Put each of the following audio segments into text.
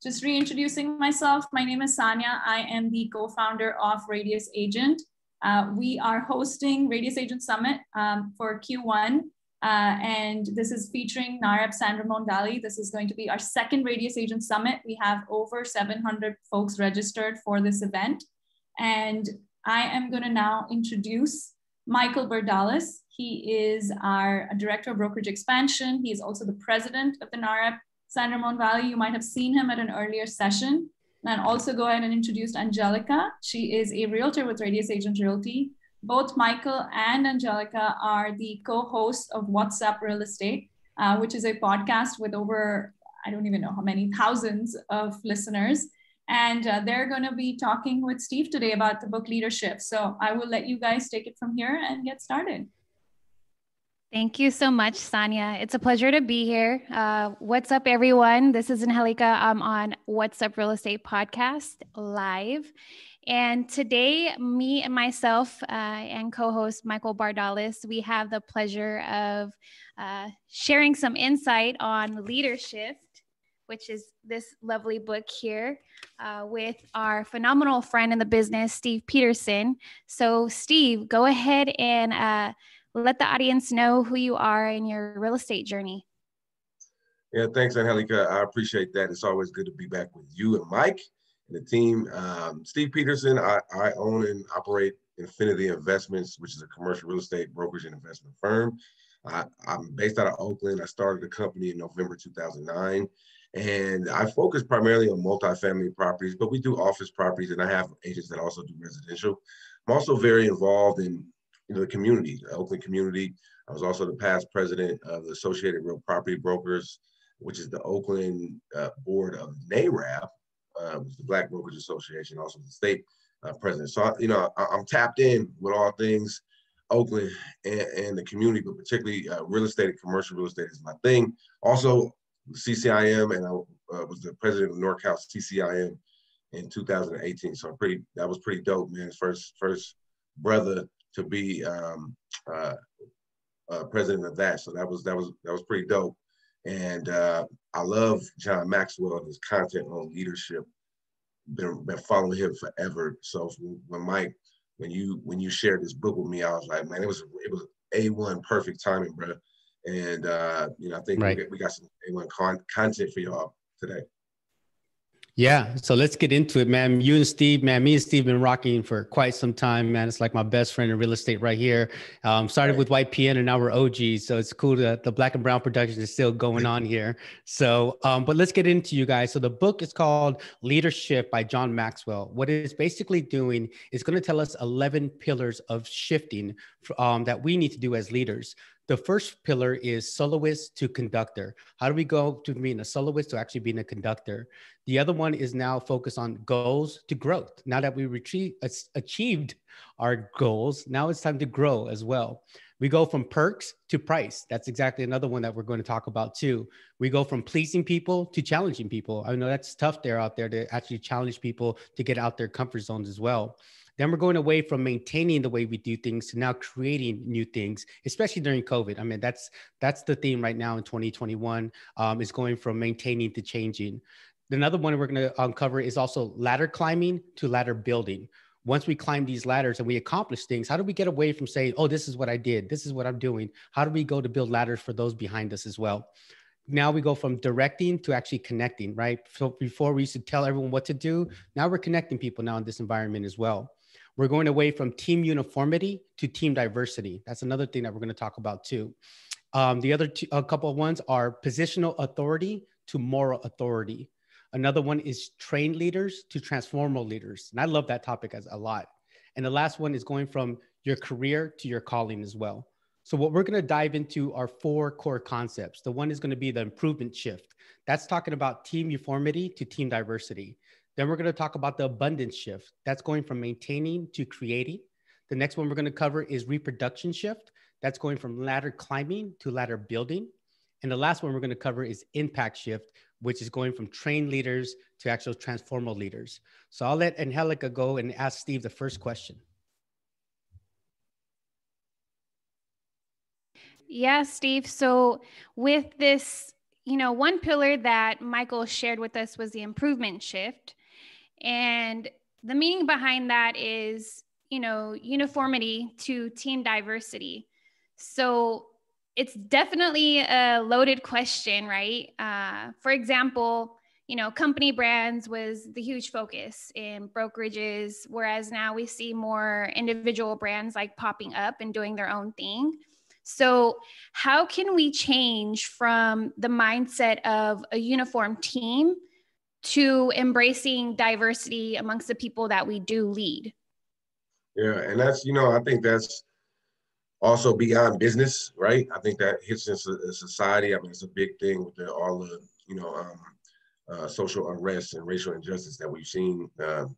Just reintroducing myself. My name is Sanya. I am the co-founder of Radius Agent. We are hosting Radius Agent Summit for Q1. And this is featuring NAREP San Ramon Valley. This is going to be our second Radius Agent Summit. We have over 700 folks registered for this event. And I am going to now introduce Michael Bardales. He is our Director of Brokerage Expansion. He is also the president of the NAREP San Ramon Valley. You might have seen him at an earlier session. And also go ahead and introduce Angelica. She is a realtor with Radius Agent Realty. Both Michael and Angelica are the co-hosts of What's Up Real Estate, which is a podcast with over, I don't even know how many thousands of listeners. And they're going to be talking with Steve today about the book Leadershift. So I will let you guys take it from here and get started. Thank you so much, Sanya. It's a pleasure to be here. What's up, everyone? This is Angelica. I'm on What's Up Real Estate Podcast live. And today, me and myself and co-host Michael Bardales, we have the pleasure of sharing some insight on Leadershift, which is this lovely book here with our phenomenal friend in the business, Steve Peterson. So Steve, go ahead and let the audience know who you are in your real estate journey. Yeah, thanks, Angelica. I appreciate that. It's always good to be back with you and Mike and the team. Steve Peterson, I own and operate Infinity Investments, which is a commercial real estate brokerage and investment firm. I'm based out of Oakland. I started the company in November 2009. And I focus primarily on multifamily properties, but we do office properties, and I have agents that also do residential. I'm also very involved in the community, the Oakland community. I was also the past president of the Associated Real Property Brokers, which is the Oakland board of NAREP, which is the Black Brokerage Association, also the state president. So, I'm tapped in with all things Oakland and the community, but particularly real estate and commercial real estate is my thing. Also, CCIM, and I was the president of NorCal CCIM in 2018. So that was pretty dope, man. First brother to be president of that. So that was pretty dope. And I love John Maxwell and his content on leadership. Been following him forever. So when you shared this book with me, I was like, man, it was A1 perfect timing, bro. And I think we got some A1 content for y'all today. Yeah, so let's get into it, man. You and Steve, man, me and Steve been rocking for quite some time, man. It's like my best friend in real estate right here. Started with YPN and now we're OGs. So it's cool that the Black and Brown production is still going on here. So, but let's get into you guys. So the book is called Leadership by John Maxwell. What it's basically doing is going to tell us 11 pillars of shifting that we need to do as leaders. The first pillar is soloist to conductor. How do we go to being a soloist to actually being a conductor? The other one is now focused on goals to growth. Now that we achieved our goals, now it's time to grow as well. We go from perks to price. That's exactly another one that we're going to talk about too. We go from pleasing people to challenging people. I know that's tough out there to actually challenge people to get out their comfort zones as well. Then we're going away from maintaining the way we do things to now creating new things, especially during COVID. I mean, that's the theme right now in 2021 is going from maintaining to changing. Another one we're going to uncover is also ladder climbing to ladder building. Once we climb these ladders and we accomplish things, how do we get away from saying, oh, this is what I did, this is what I'm doing? How do we go to build ladders for those behind us as well? Now we go from directing to actually connecting, right? So before we used to tell everyone what to do, now we're connecting people now in this environment as well. We're going away from team uniformity to team diversity. That's another thing that we're going to talk about too. The other a couple of ones are positional authority to moral authority. Another one is trained leaders to transformational leaders. And I love that topic a lot. And the last one is going from your career to your calling as well. So what we're going to dive into are 4 core concepts. The one is going to be the improvement shift. That's talking about team uniformity to team diversity. Then we're going to talk about the abundance shift. That's going from maintaining to creating. The next one we're going to cover is reproduction shift. That's going from ladder climbing to ladder building. And the last one we're going to cover is impact shift, which is going from trained leaders to actual transformational leaders. So I'll let Angelica go and ask Steve the first question. Yeah, Steve. So with this, one pillar that Michael shared with us was the improvement shift. And the meaning behind that is, uniformity to team diversity. So it's definitely a loaded question, right? For example, company brands was the huge focus in brokerages, whereas now we see more individual brands like popping up and doing their own thing. So how can we change from the mindset of a uniform team to embracing diversity amongst the people that we do lead? Yeah, and that's, I think that's also beyond business, right? I think that hits into society. I mean, it's a big thing with all the, social unrest and racial injustice that we've seen in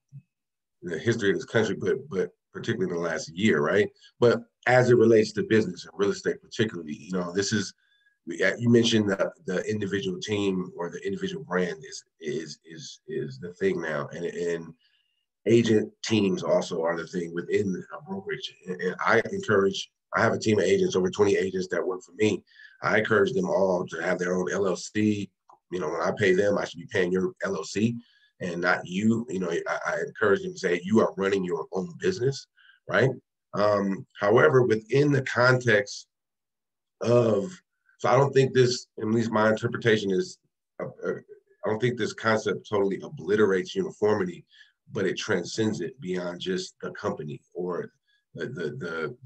the history of this country, but particularly in the last year, right? But as it relates to business and real estate particularly, this is, you mentioned the individual team or the individual brand is the thing now, and agent teams also are the thing within a brokerage. And I have a team of agents, over 20 agents that work for me. I encourage them all to have their own LLC. When I pay them, I should be paying your LLC and not you. I encourage them to say, you are running your own business, right? However, within the context of, so I don't think this, at least my interpretation is, I don't think this concept totally obliterates uniformity, but it transcends it beyond just the company or the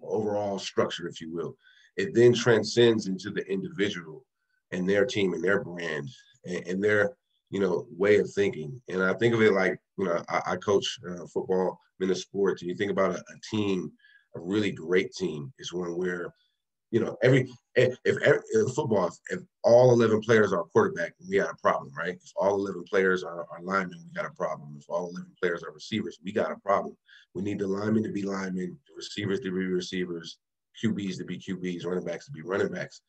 overall structure, if you will. It then transcends into the individual and their team and their brand and their, way of thinking. And I think of it like, I coach football in the sports, and you think about a team, a really great team is one where, if football, if all 11 players are quarterback, we got a problem, right? If all 11 players are linemen, we got a problem. If all 11 players are receivers, we got a problem. We need the linemen to be linemen, the receivers to be receivers, QBs to be QBs, running backs to be running backs.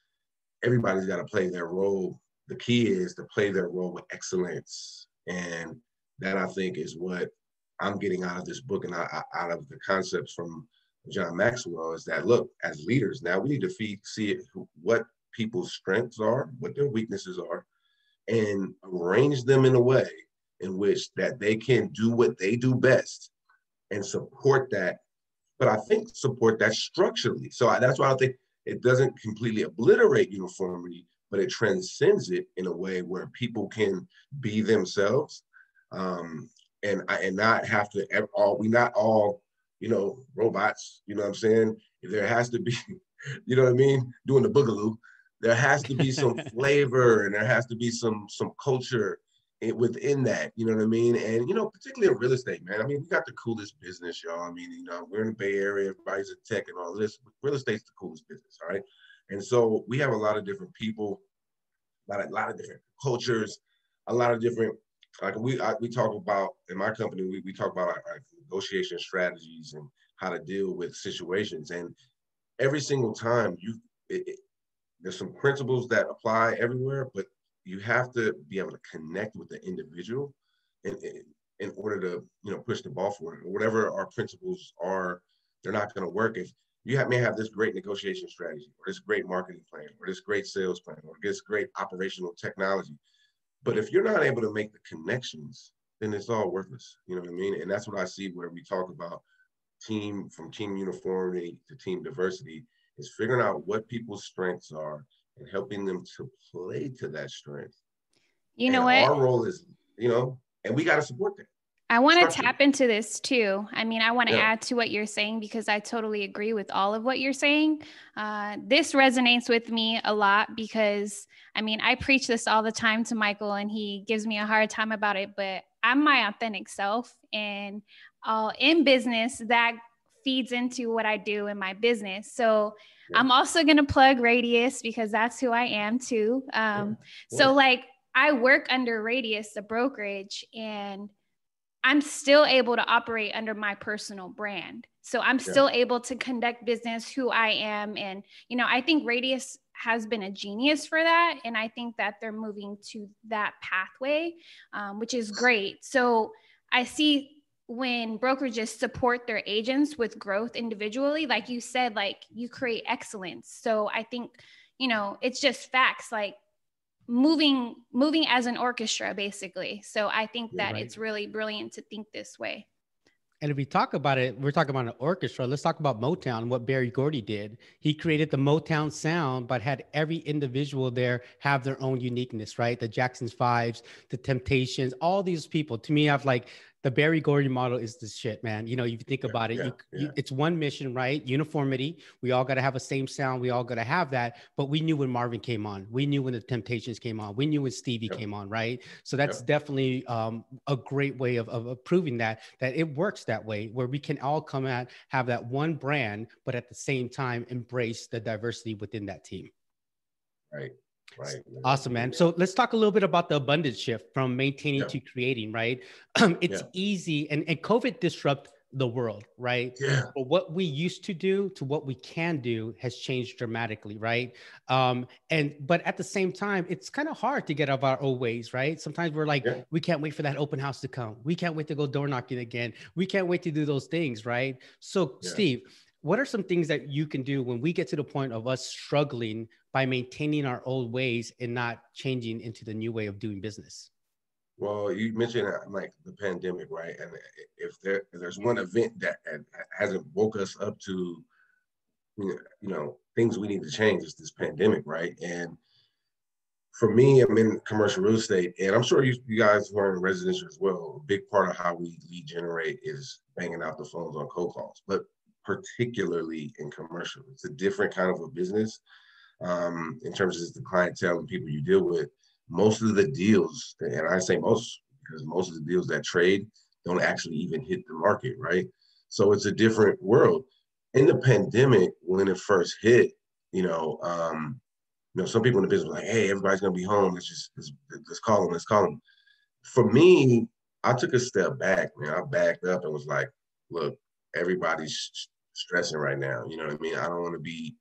Everybody's got to play their role. The key is to play their role with excellence. And that, I think, is what I'm getting out of this book and out of the concepts from John Maxwell, is that, look, as leaders, now we need to see what people's strengths are, what their weaknesses are, and arrange them in a way in which that they can do what they do best and support that. But I think support that structurally. So that's why I think it doesn't completely obliterate uniformity, but it transcends it in a way where people can be themselves, and not have to we not all, robots, you know what I'm saying? If there has to be, you know what I mean, doing the boogaloo, there has to be some flavor and there has to be some culture within that, you know what I mean? And, particularly in real estate, man, I mean, we got the coolest business, y'all. I mean, we're in the Bay Area, everybody's in tech and all this. Real estate's the coolest business, all right? And so we have a lot of different people, a lot of different cultures, a lot of different, like we talk about, in my company, we talk about our negotiation strategies and how to deal with situations. And every single time there's some principles that apply everywhere, but you have to be able to connect with the individual in order to, push the ball forward. Whatever our principles are, they're not going to work if you may have this great negotiation strategy or this great marketing plan or this great sales plan or this great operational technology. But if you're not able to make the connections, then it's all worthless. You know what I mean? And that's what I see where we talk about team uniformity to team diversity, is figuring out what people's strengths are and helping them to play to that strength. You know what? Our role is, and we got to support that. I want to tap into this too. I mean, I want to add to what you're saying because I totally agree with all of what you're saying. This resonates with me a lot because, I mean, I preach this all the time to Michael and he gives me a hard time about it, but I'm my authentic self, and in business that feeds into what I do in my business. So I'm also going to plug Radius because that's who I am too. So like I work under Radius, the brokerage, and I'm still able to operate under my personal brand. So I'm still able to conduct business who I am. And, I think Radius has been a genius for that. And I think that they're moving to that pathway, which is great. So I see when brokerages support their agents with growth individually, like you said, like you create excellence. So I think, you know, it's just facts, like moving as an orchestra, basically. So I think that it's really brilliant to think this way. And if we talk about it, we're talking about an orchestra. Let's talk about Motown, what Berry Gordy did. He created the Motown sound, but had every individual there have their own uniqueness, right? The Jackson's Fives, the Temptations, all these people. To me, I've like, the Berry Gordy model is the shit, man. You know, you think about it, it's one mission, right? Uniformity. We all got to have a same sound. We all got to have that. But we knew when Marvin came on. We knew when the Temptations came on. We knew when Stevie came on, right? So that's definitely a great way of proving that it works that way, where we can all come at, have that one brand, but at the same time, embrace the diversity within that team. Right. Right. Awesome, man. So let's talk a little bit about the abundance shift from maintaining to creating, right? It's easy, and COVID disrupt the world, right? Yeah. But what we used to do to what we can do has changed dramatically, right? But at the same time, it's kind of hard to get out of our old ways, right? Sometimes we're like, we can't wait for that open house to come. We can't wait to go door knocking again. We can't wait to do those things, right? So Steve, what are some things that you can do when we get to the point of us struggling by maintaining our old ways and not changing into the new way of doing business? Well, you mentioned like the pandemic, right? And if there's one event that hasn't woke us up to, you know, things we need to change, is this pandemic, right? And for me, I'm in commercial real estate, and I'm sure you guys who are in residential as well. A big part of how we lead generate is banging out the phones on cold calls, but particularly in commercial, it's a different kind of a business. In terms of the clientele and people you deal with, most of the deals, and I say most because most of the deals that trade don't actually even hit the market, right? So it's a different world. In the pandemic, when it first hit, you know, some people in the business were like, "Hey, everybody's gonna be home. Let's call them. Let's call them." For me, I took a step back, man. I backed up and was like, "Look, everybody's stressing right now. You know what I mean? I don't want to be.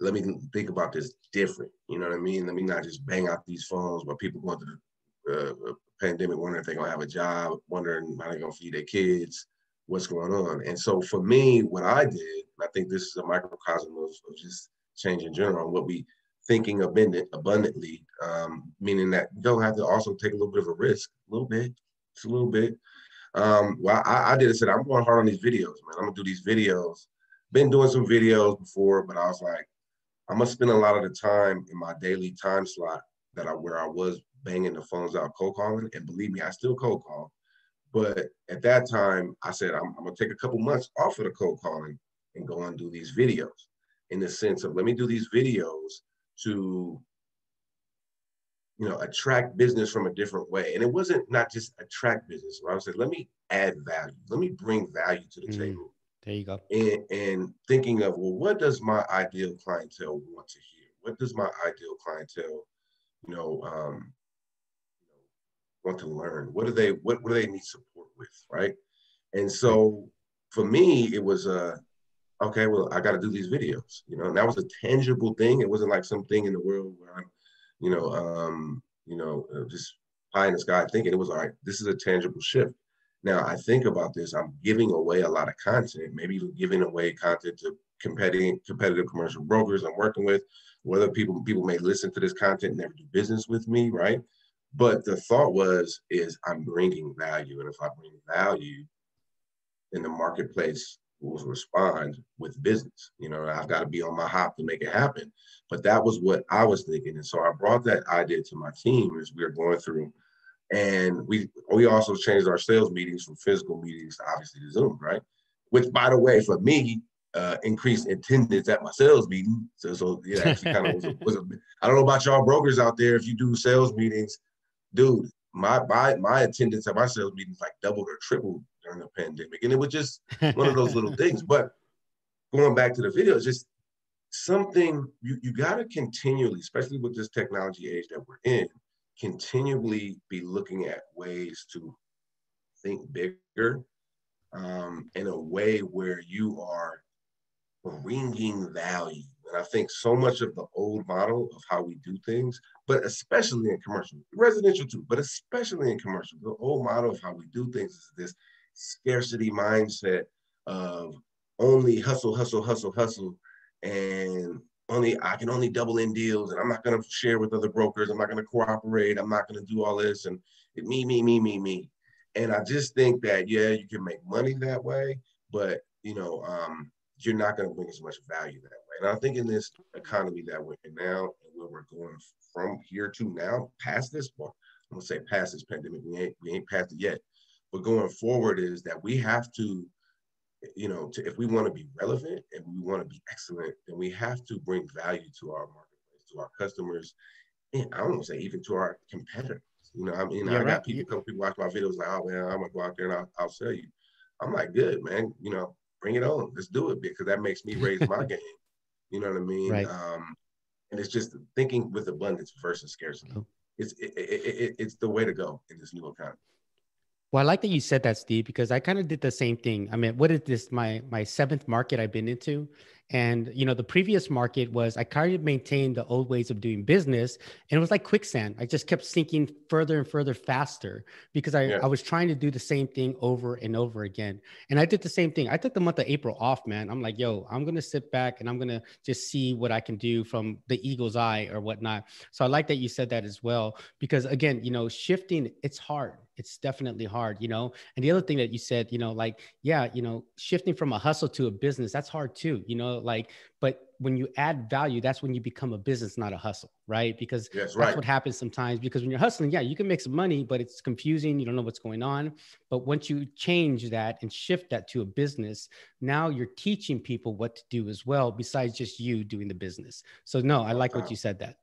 Let me think about this different. You know what I mean? Let me not just bang out these phones while people going through the pandemic, wondering if they're going to have a job, wondering how they're going to feed their kids, what's going on." And so for me, what I did, and I think this is a microcosm of just change in general, what we thinking abundantly, meaning that you don't have to also take a little bit of a risk, just a little bit. Well, I did it, said, I'm going hard on these videos, man. I'm going to do these videos. Been doing some videos before, but I was like, I'm gonna spend a lot of the time in my daily time slot where I was banging the phones out cold calling. And believe me, I still cold call. But at that time, I said, I'm gonna take a couple months off of the cold calling and go and do these videos, in the sense of, let me do these videos to, you know, attract business from a different way. And it wasn't not just attract business, right? I said, let me add value. Let me bring value to the table. There you go. And thinking of, well, what does my ideal clientele want to hear? What does my ideal clientele, want to learn? What do they need support with, right? And so for me, it was okay, well, I got to do these videos, you know, and that was a tangible thing. It wasn't like something in the world where I'm, just pie in the sky thinking. It was all right, this is a tangible shift. Now I think about this, I'm giving away a lot of content, maybe giving away content to competitive commercial brokers I'm working with, whether people may listen to this content and never do business with me, right? But the thought is I'm bringing value. And if I bring value, then the marketplace will respond with business. You know, I've got to be on my hop to make it happen. But that was what I was thinking. And so I brought that idea to my team as we were going through. And we also changed our sales meetings from physical meetings to obviously Zoom, right? Which, by the way, for me, increased attendance at my sales meeting. So it actually kind of was a I don't know about y'all brokers out there, if you do sales meetings, dude, my attendance at my sales meetings like doubled or tripled during the pandemic. And it was just one of those little things. But going back to the video, it's just something you got to continually, especially with this technology age that we're in, continually be looking at ways to think bigger in a way where you are bringing value. And I think so much of the old model of how we do things, but especially in commercial, residential too, but especially in commercial, the old model of how we do things is this scarcity mindset of only hustle, hustle, hustle, hustle, and I can only double in deals, and I'm not going to share with other brokers. I'm not going to cooperate. I'm not going to do all this, and me. And I just think that, yeah, you can make money that way, but you're not going to bring as much value that way. And I think in this economy that we're in now, and where we're going from here to now, past this, well, I'm gonna say past this pandemic, we ain't past it yet, but going forward is that we have to, if we want to be relevant and we want to be excellent, then we have to bring value to our marketplace, to our customers, and I don't want to say even to our competitors. I got people watch my videos like, oh man, I'm gonna go out there and I'll sell you. I'm like, good, man, bring it on. Let's do it, because that makes me raise my game. You know what I mean? Right. And it's just thinking with abundance versus scarcity. It's the way to go in this new economy. Well, I like that you said that, Steve, because I kind of did the same thing. I mean, what is this? My seventh market I've been into. And, the previous market was, I kind of maintained the old ways of doing business, and it was like quicksand. I just kept sinking further and further faster because I was trying to do the same thing over and over again. And I did the same thing. I took the month of April off, man. I'm like, yo, I'm going to sit back and I'm going to just see what I can do from the eagle's eye or whatnot. So I like that you said that as well, because again, shifting, it's hard. It's definitely hard, And the other thing that you said, shifting from a hustle to a business, that's hard too, but when you add value, that's when you become a business, not a hustle, right? Because that's what happens sometimes, because when you're hustling, you can make some money, but it's confusing. You don't know what's going on. But once you change that and shift that to a business, now you're teaching people what to do as well, besides just you doing the business. So no, I like what you said that.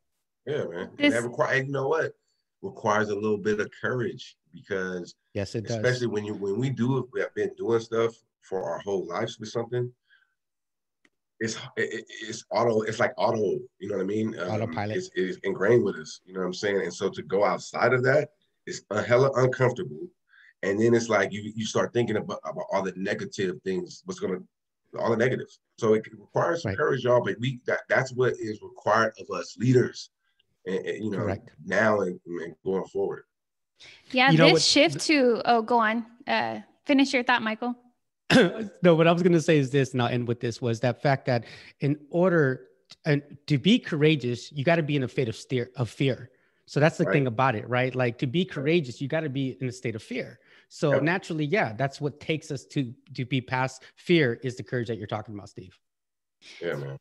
Yeah, man. And that requires a little bit of courage, because yes, it does. Especially when we have been doing stuff for our whole lives with something. It's auto. It's like auto. You know what I mean? Autopilot. It's ingrained with us. You know what I'm saying? And so to go outside of that is hella uncomfortable. And then it's like you start thinking about all the negative things. All the negatives. So it requires some courage, y'all. But that's what is required of us leaders. And Correct. Now and going forward. Yeah, shift to, go on. Finish your thought, Michael. No, what I was going to say is this, and I'll end with this, was that fact that in order to be courageous, you got to be in a state of fear. So that's the thing about it, right? Like, to be courageous, you got to be in a state of fear. So naturally, that's what takes us to be past fear, is the courage that you're talking about, Steve. Yeah, man.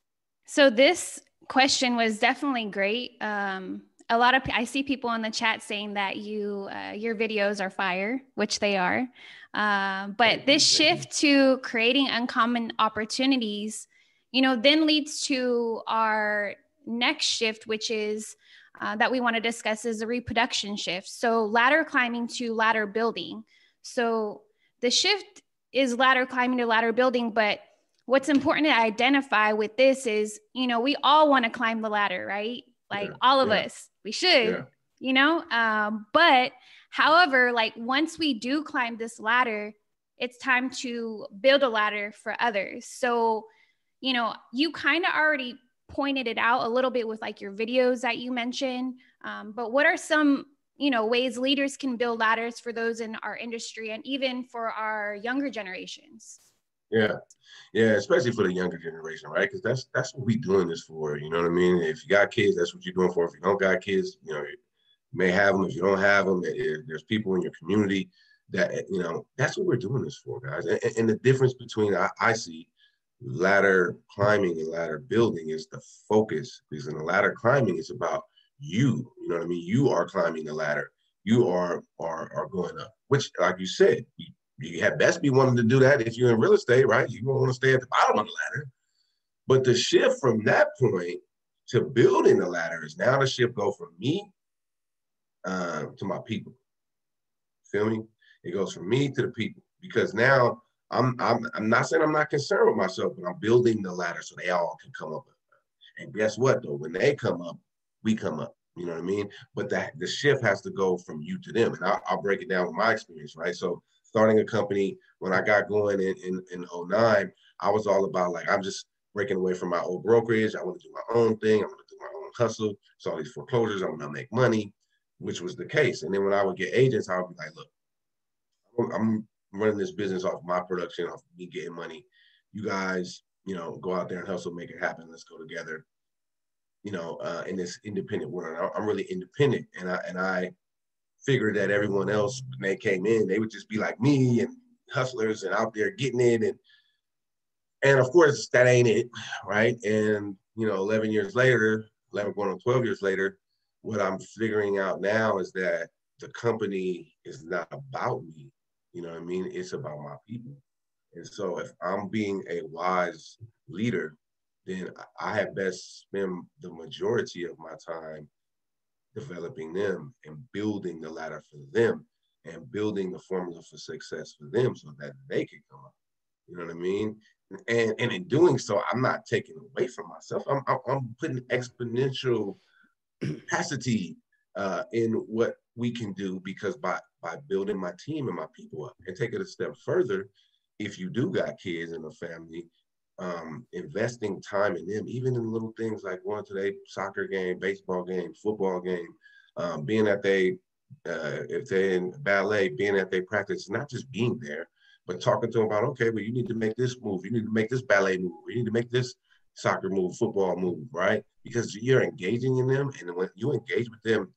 So this question was definitely great. I see people in the chat saying that your videos are fire, which they are. But this shift to creating uncommon opportunities, then leads to our next shift, which is that we want to discuss, is the reproduction shift. So ladder climbing to ladder building. So the shift is ladder climbing to ladder building, but what's important to identify with this is, we all want to climb the ladder, right? Like all of us, we should, but however, like once we do climb this ladder, it's time to build a ladder for others. So, you kind of already pointed it out a little bit with like your videos that you mentioned. But what are some, ways leaders can build ladders for those in our industry and even for our younger generations? Yeah, especially for the younger generation, right? Because that's what we're doing this for. You know what I mean? If you got kids, that's what you're doing for. If you don't got kids, you may have them. If you don't have them, there's people in your community that, that's what we're doing this for, guys. And the difference between I see ladder climbing and ladder building is the focus. Because in the ladder climbing, it's about you. You know what I mean? You are climbing the ladder. You are going up, which, like you said, you had best be wanting to do that if you're in real estate, right? You don't want to stay at the bottom of the ladder. But the shift from that point to building the ladder is now the shift go from me to my people. Feel me? It goes from me to the people, because now I'm not saying I'm not concerned with myself, but I'm building the ladder so they all can come up. And guess what though? When they come up, we come up. You know what I mean? But the shift has to go from you to them. And I'll break it down with my experience, right? So starting a company, when I got going in 2009, I was all about like, I'm just breaking away from my old brokerage. I want to do my own thing. I want to do my own hustle. So all these foreclosures, I'm going to make money, which was the case. And then when I would get agents, I would be like, look, I'm running this business off my production, off me getting money. You guys, go out there and hustle, make it happen. Let's go together. in this independent world. I'm really independent, and I figured that everyone else, when they came in, they would just be like me and hustlers and out there getting it. And of course, that ain't it, right? And, 11 years later, 11 going on 12 years later, what I'm figuring out now is that the company is not about me. You know what I mean? It's about my people. And so if I'm being a wise leader, then I had best spend the majority of my time developing them and building the ladder for them and building the formula for success for them so that they can come up. You know what I mean? And in doing so, I'm not taking away from myself. I'm putting exponential capacity in what we can do, because by building my team and my people up, and take it a step further, if you do got kids in a family, investing time in them, even in little things like going to their soccer game, baseball game, football game, being at if they're in ballet, being at their practice, not just being there, but talking to them about, okay, well, you need to make this move, you need to make this ballet move, you need to make this soccer move, football move, right? Because you're engaging in them, and when you engage with them,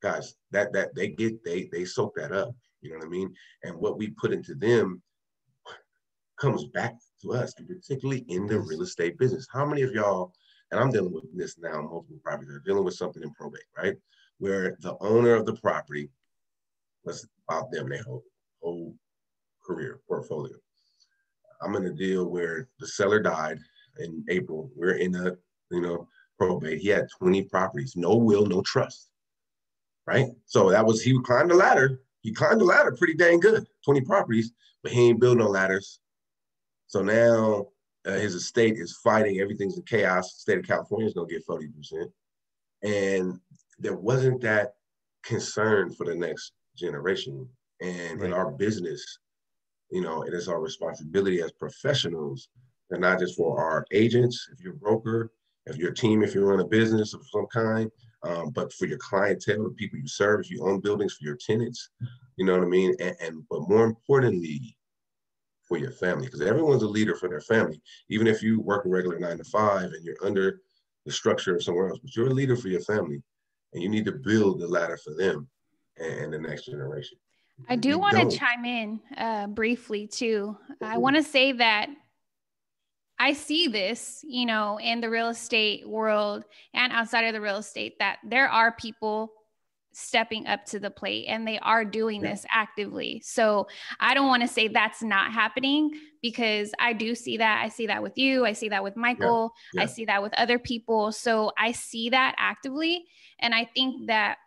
guys, that they soak that up, you know what I mean? And what we put into them comes back to us, and particularly in the real estate business. How many of y'all, and I'm dealing with this now, multiple properties, are dealing with something in probate, right? Where the owner of the property, was about them, their whole career portfolio. I'm in a deal where the seller died in April. We're in a, probate. He had 20 properties, no will, no trust, right? So he climbed the ladder. He climbed the ladder pretty dang good, 20 properties, but he ain't built no ladders. So now his estate is fighting. Everything's in chaos. The state of California is going to get 40%. And there wasn't that concern for the next generation. And in our business, it is our responsibility as professionals, and not just for our agents, if you're a broker, if you're a team, if you run a business of some kind, but for your clientele, the people you serve, if you own buildings, for your tenants, you know what I mean? But more importantly, for your family, because everyone's a leader for their family. Even if you work a regular 9 to 5 and you're under the structure of somewhere else, but you're a leader for your family, and you need to build the ladder for them and the next generation. I do want to chime in briefly too. I want to say that I see this, in the real estate world and outside of the real estate, that there are people stepping up to the plate, and they are doing this actively. So I don't want to say that's not happening, because I do see that. I see that with you. I see that with Michael. I see that with other people. So I see that actively. And I think that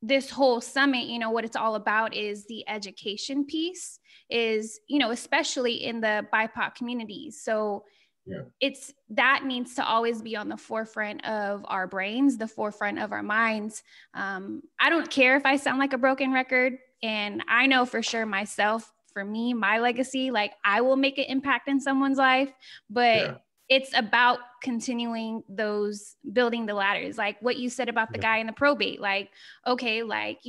this whole summit, what it's all about is the education piece, is, especially in the BIPOC communities. So that needs to always be on the forefront of our brains, the forefront of our minds. I don't care if I sound like a broken record, and I know for sure myself, for me, my legacy, like, I will make an impact in someone's life, but it's about continuing building the ladders. Like what you said about the guy in the probate, like, okay, like,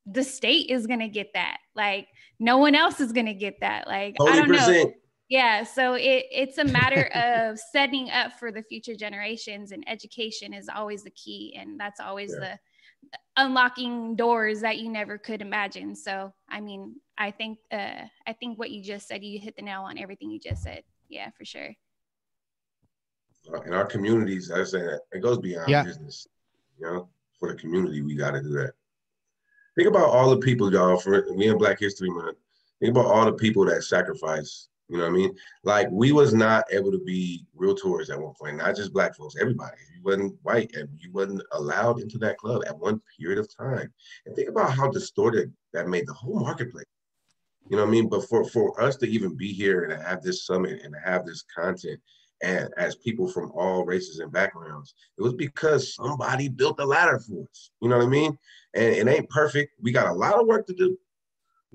the state is going to get that. Like, no one else is going to get that. Like, 40%. I don't know. Yeah. So it's a matter of setting up for the future generations, and education is always the key. And that's always the unlocking doors that you never could imagine. So, I mean, I think what you just said, you hit the nail on everything you just said. Yeah, for sure. In our communities, I say that it goes beyond business. For the community, we got to do that. Think about all the people, y'all, for me in Black History Month. Think about all the people that sacrifice. You know what I mean? Like, we was not able to be realtors at one point, not just Black folks, everybody. If you wasn't white, and you wasn't allowed into that club at one period of time. And think about how distorted that made the whole marketplace. You know what I mean? But for us to even be here and have this summit and have this content, and as people from all races and backgrounds, it was because somebody built a ladder for us. You know what I mean? And it ain't perfect. We got a lot of work to do.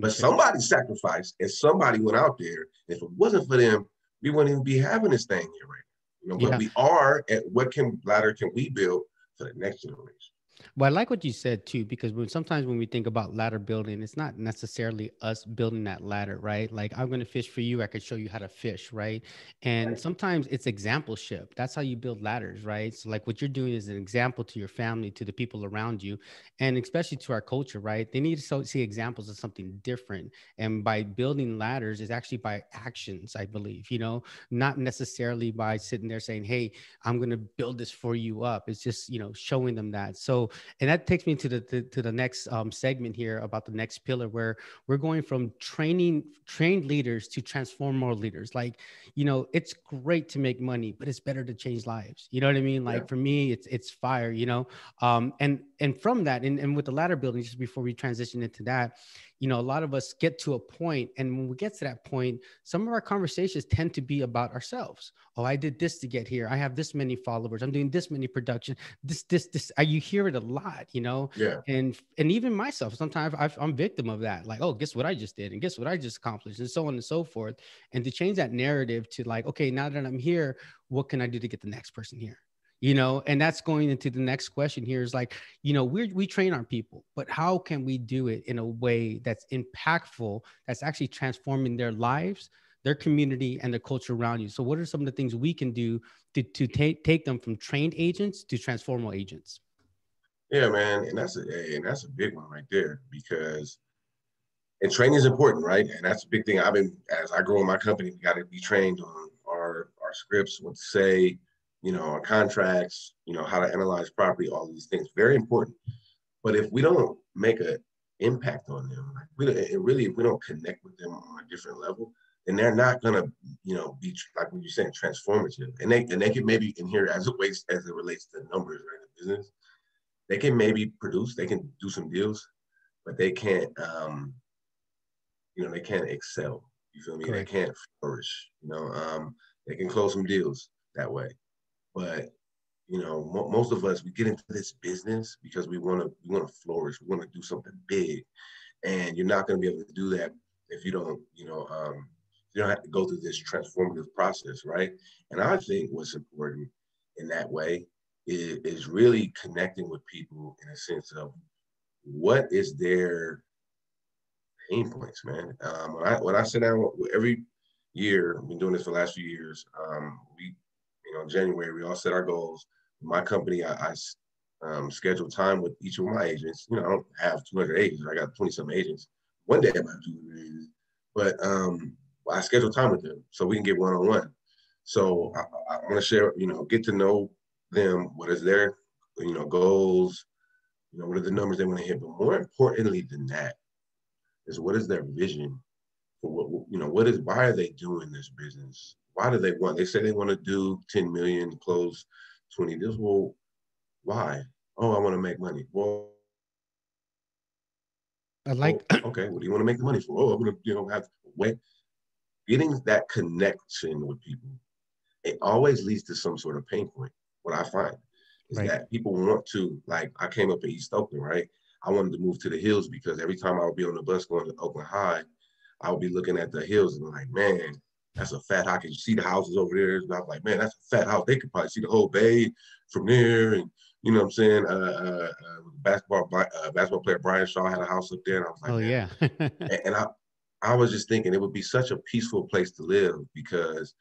But somebody sacrificed, and somebody went out there. If it wasn't for them, we wouldn't even be having this thing here right now. But we are at what ladder can we build for the next generation? Well, I like what you said too, because sometimes when we think about ladder building, it's not necessarily us building that ladder, right? Like, I'm going to fish for you. I could show you how to fish, right? And sometimes it's exampleship. That's how you build ladders, right? So like what you're doing is an example to your family, to the people around you, and especially to our culture, right? They need to see examples of something different. And by building ladders is actually by actions, I believe, not necessarily by sitting there saying, hey, I'm going to build this for you up. It's just, showing them that. So, and that takes me to the next segment here about the next pillar, where we're going from trained leaders to transformer leaders. Like, it's great to make money, but it's better to change lives. You know what I mean? Like for me, it's fire, and from that, and with the ladder building, just before we transition into that, a lot of us get to a point, and when we get to that point, some of our conversations tend to be about ourselves. Oh, I did this to get here. I have this many followers. I'm doing this many production. This. You hear it a lot, Yeah. And even myself, sometimes I'm victim of that. Like, oh, guess what I just did, and guess what I just accomplished, and so on and so forth. And to change that narrative to like, okay, now that I'm here, what can I do to get the next person here? And that's going into the next question here is like, we train our people, but how can we do it in a way that's impactful, that's actually transforming their lives, their community, and the culture around you? So what are some of the things we can do to take them from trained agents to transformational agents? Yeah, man. And that's a big one right there, because and training is important, right? And that's a big thing. As I grow in my company, we got to be trained on our scripts, what to say, our contracts, how to analyze property, all these things, very important. But if we don't make an impact on them, if we don't connect with them on a different level, then they're not gonna, be like what you're saying, transformative. And they can maybe in here as it relates to numbers right, in business, they can maybe produce, they can do some deals, but they can't, they can't excel. You feel me? Correct. They can't flourish. They can close some deals that way, but most of us, we get into this business because we want to flourish. We want to do something big, and you're not going to be able to do that if you don't, you don't have to go through this transformative process, right? And I think what's important in that way is really connecting with people in a sense of what is their pain points, man. When I sit down every year, I've been doing this for the last few years. In January, we all set our goals. My company, I schedule time with each of my agents. I don't have 200 agents. I got 20-some agents. One day I might have 200 agents, but I schedule time with them so we can get one-on-one. So I want to share, get to know them. What is their, goals? What are the numbers they want to hit? But more importantly than that is what is their vision for why are they doing this business? Why do they want? They say they want to do 10 million, close 20 deals. Well, why? Oh, I want to make money. Well, okay. What do you want to make the money for? Oh, I'm gonna, getting that connection with people. It always leads to some sort of pain point. What I find is that people want to, like, I came up in East Oakland, right? I wanted to move to the hills because every time I would be on the bus going to Oakland High, I would be looking at the hills and like, man, that's a fat house. You see the houses over there. And I was like, man, that's a fat house. They could probably see the whole bay from there. And you know what I'm saying? Basketball player Brian Shaw had a house up there. And I was like, oh, man. yeah. And I was just thinking it would be such a peaceful place to live because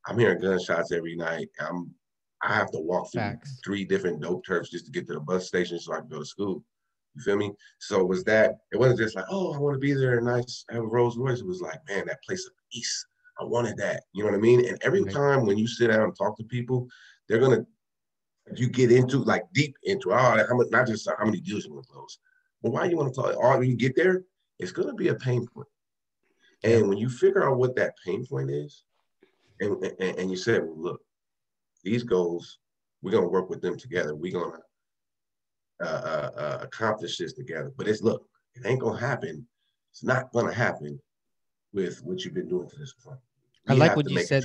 I'm hearing gunshots every night. I have to walk through 3 different dope turfs just to get to the bus station so I can go to school. You feel me? So it wasn't just like, oh, I want to be there and nice, have a Rolls Royce. It was like, man, that place of peace. I wanted that. You know what I mean? And every time when you sit down and talk to people, they're going to, you get into like deep into, not just how many deals you want to close, but why you want to talk, when you get there, it's going to be a pain point. And when you figure out what that pain point is, and you say, well, look, these goals, we're going to work with them together. We're going to accomplish this together. But it ain't gonna happen. It's not gonna happen with what you've been doing to this point. I like what you said.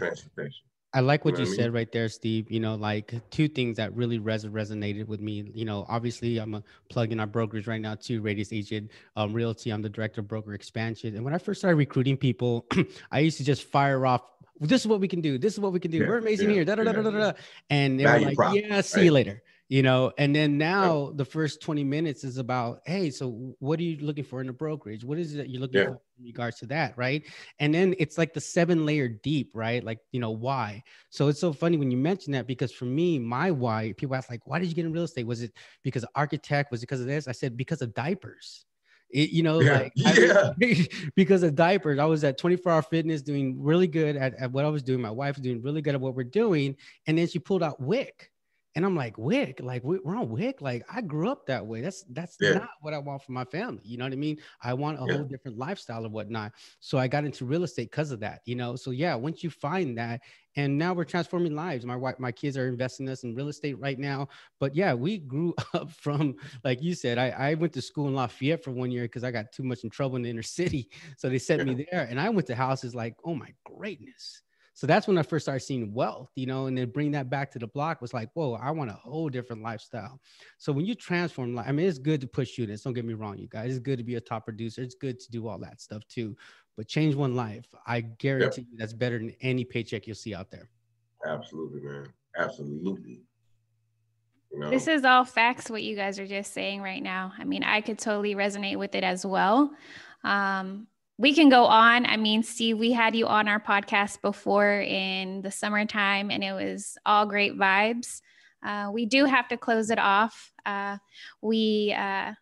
I like what you said right there, Steve. Like 2 things that really resonated with me. Obviously I'm a plug in our brokerage right now too, Radius Agent, Realty. I'm the director of broker expansion. And when I first started recruiting people, I used to just fire off, this is what we can do. This is what we can do. We're amazing here. Da, da, da, da, da, da. And they were like, see you later. you know, and then now the first 20 minutes is about, hey, so what are you looking for in a brokerage? What is it that you're looking for in regards to that, right? And then it's like the 7-layer deep, right? Like, you know, why? So it's so funny when you mention that, because for me, my why, people ask like, why did you get in real estate? Was it because of architect? Was it because of this? I said, because of diapers. You know, like, I mean, because of diapers. I was at 24-hour fitness doing really good at what I was doing. My wife was doing really good at what we're doing. And then she pulled out WIC. And I'm like, WIC, like we're on WIC. Like I grew up that way. That's not what I want for my family. You know what I mean? I want a whole different lifestyle or whatnot. So I got into real estate because of that, you know? So yeah, once you find that, and now we're transforming lives. My kids are investing us in real estate right now. But yeah, we grew up from, like you said, I went to school in Lafayette for 1 year because I got too much in trouble in the inner city. So they sent me there, and I went to houses like, oh my greatness. So that's when I first started seeing wealth, you know, and then bring that back to the block was like, whoa, I want a whole different lifestyle. So when you transform, I mean, it's good to push units. Don't get me wrong, you guys. It's good to be a top producer. It's good to do all that stuff too. But change one life. I guarantee you that's better than any paycheck you'll see out there. Absolutely, man. Absolutely. You know? This is all facts, what you guys are just saying right now. I mean, I could totally resonate with it as well. We can go on. I mean, Steve, we had you on our podcast before in the summertime, and it was all great vibes. We do have to close it off. We are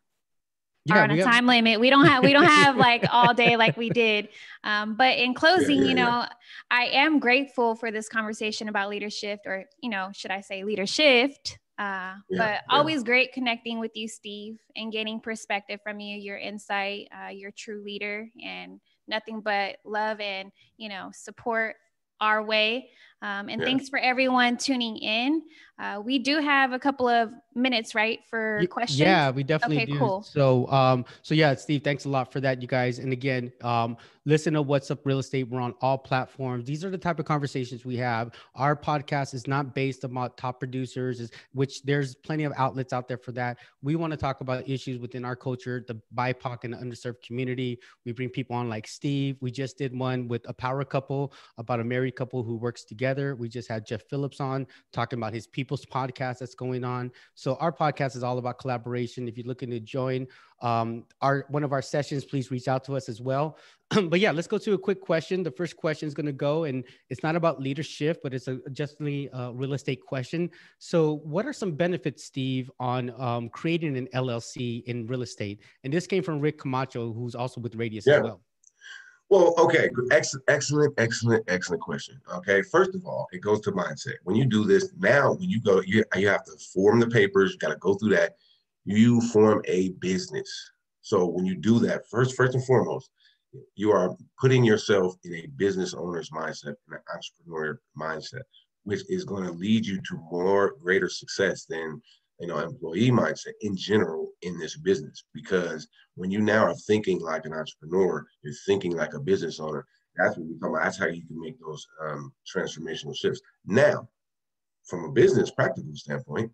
on a time limit. We don't have like all day like we did. But in closing, you know, I am grateful for this conversation about leadership, or, you know, should I say Leadershift? But always great connecting with you, Steve, and getting perspective from you, your insight, you're a true leader, and nothing but love and, you know, support our way. And thanks for everyone tuning in. We do have a couple of minutes, right, for questions? Yeah, we definitely do. Cool. So yeah, Steve, thanks a lot for that, you guys. And again, listen to What's Up Real Estate. We're on all platforms. These are the type of conversations we have. Our podcast is not based about top producers, which there's plenty of outlets out there for that. We want to talk about issues within our culture, the BIPOC and the underserved community. We bring people on like Steve. We just did one with a power couple, about a married couple who works together. We just had Jeff Phillips on talking about his People's podcast that's going on. So our podcast is all about collaboration. If you're looking to join one of our sessions, please reach out to us as well. But yeah, let's go to a quick question. The first question is going to go, and it's not about leadership, but it's justly a real estate question. So what are some benefits, Steve, on creating an LLC in real estate? And this came from Rick Camacho, who's also with Radius as well. Well, okay. Excellent question. Okay. First of all, it goes to mindset. When you do this now, when you go, you have to form the papers. You got to go through that. You form a business. So when you do that, first and foremost, you are putting yourself in a business owner's mindset, an entrepreneur mindset, which is going to lead you to greater success than, you know, employee mindset in general in this business. Because when you now are thinking like an entrepreneur, you're thinking like a business owner. That's what we talk about. That's how you can make those transformational shifts. Now, from a business practical standpoint,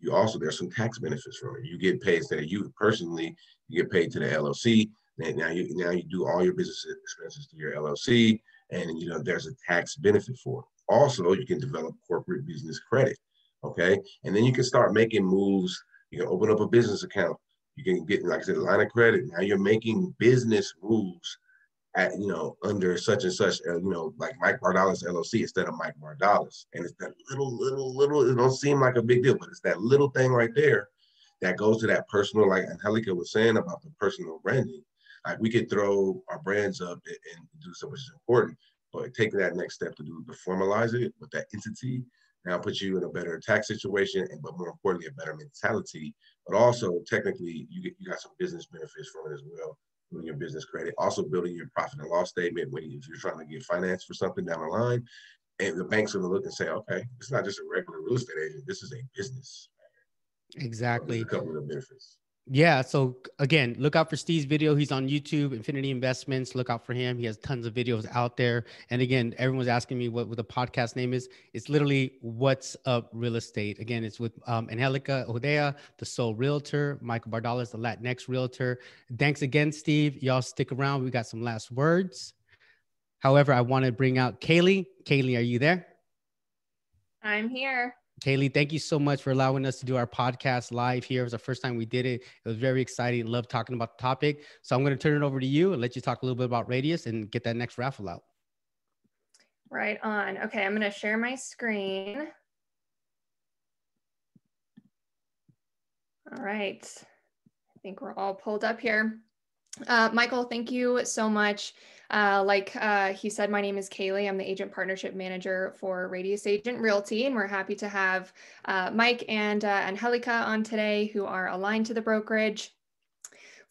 there's some tax benefits from it. You get paid, instead of you personally, you get paid to the LLC. Now you do all your business expenses to your LLC, and you know there's a tax benefit for it. Also, you can develop corporate business credit. Okay. And then you can start making moves. You can open up a business account. You can get, like I said, a line of credit. Now you're making business moves at, you know, under such and such, you know, like Mike Bardales LLC instead of Mike Bardales. And it's that little, it don't seem like a big deal, but it's that little thing right there that goes to that personal, like Angelica was saying about the personal branding. Like we could throw our brands up and do something which is important, but taking that next step to formalize it with that entity now puts you in a better tax situation, but more importantly, a better mentality. But also, technically, you got some business benefits from it as well, building your business credit, also building your profit and loss statement if you're trying to get finance for something down the line. And the bank's going to look and say, okay, it's not just a regular real estate agent. This is a business. Exactly. So a couple of benefits. Yeah. So again, look out for Steve's video. He's on YouTube, Infinity Investments. Look out for him. He has tons of videos out there. And again, everyone's asking me what the podcast name is. It's literally What's Up Real Estate. Again, it's with Angelica, Ojeda, the Soul Realtor, Michael Bardales, the Latinx Realtor. Thanks again, Steve. Y'all stick around. We got some last words. However, I want to bring out Kaylee. Kaylee, are you there? I'm here. Kaylee, thank you so much for allowing us to do our podcast live here. It was the first time we did it. It was very exciting. Love talking about the topic. So I'm going to turn it over to you and let you talk a little bit about Radius and get that next raffle out. Right on. Okay, I'm going to share my screen. All right. I think we're all pulled up here. Michael, thank you so much. Like he said, my name is Kaylee. I'm the Agent Partnership Manager for Radius Agent Realty, and we're happy to have Mike and Angelica on today, who are aligned to the brokerage.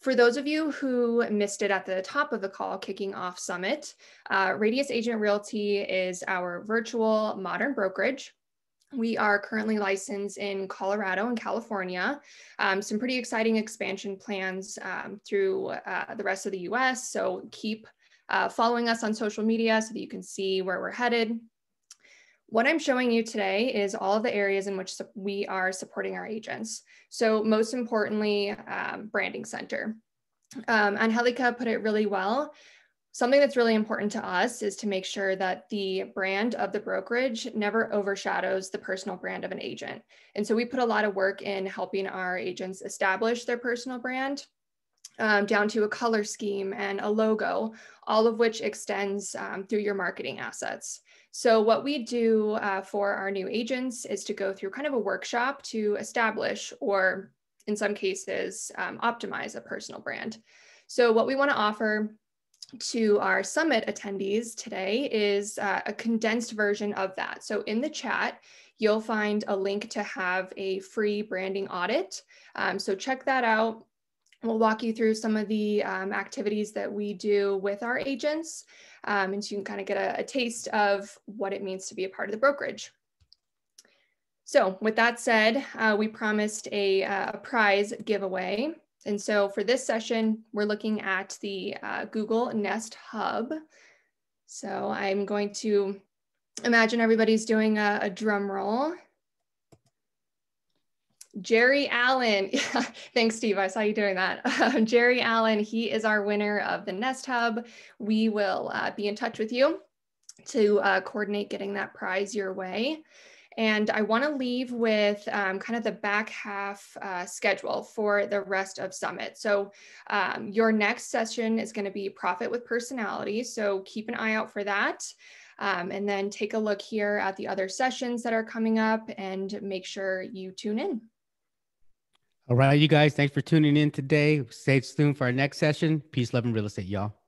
For those of you who missed it at the top of the call, kicking off Summit, Radius Agent Realty is our virtual modern brokerage. We are currently licensed in Colorado and California, some pretty exciting expansion plans through the rest of the US. So keep following us on social media so that you can see where we're headed. What I'm showing you today is all of the areas in which we are supporting our agents. So most importantly, branding center. Angelica put it really well. Something that's really important to us is to make sure that the brand of the brokerage never overshadows the personal brand of an agent. And so we put a lot of work in helping our agents establish their personal brand, down to a color scheme and a logo, all of which extends through your marketing assets. So what we do for our new agents is to go through kind of a workshop to establish, or in some cases, optimize a personal brand. So what we want to offer to our summit attendees today is a condensed version of that. So in the chat, you'll find a link to have a free branding audit. So check that out. We'll walk you through some of the activities that we do with our agents, and so you can kind of get a taste of what it means to be a part of the brokerage. So with that said, we promised a prize giveaway. And so for this session, we're looking at the Google Nest Hub. So I'm going to imagine everybody's doing a drum roll. Jerry Allen, thanks Steve, I saw you doing that. Jerry Allen, he is our winner of the Nest Hub. We will be in touch with you to coordinate getting that prize your way. And I want to leave with kind of the back half schedule for the rest of Summit. So your next session is going to be Profit with Personality. So keep an eye out for that. And then take a look here at the other sessions that are coming up and make sure you tune in. All right, you guys, thanks for tuning in today. Stay tuned for our next session. Peace, love, and real estate, y'all.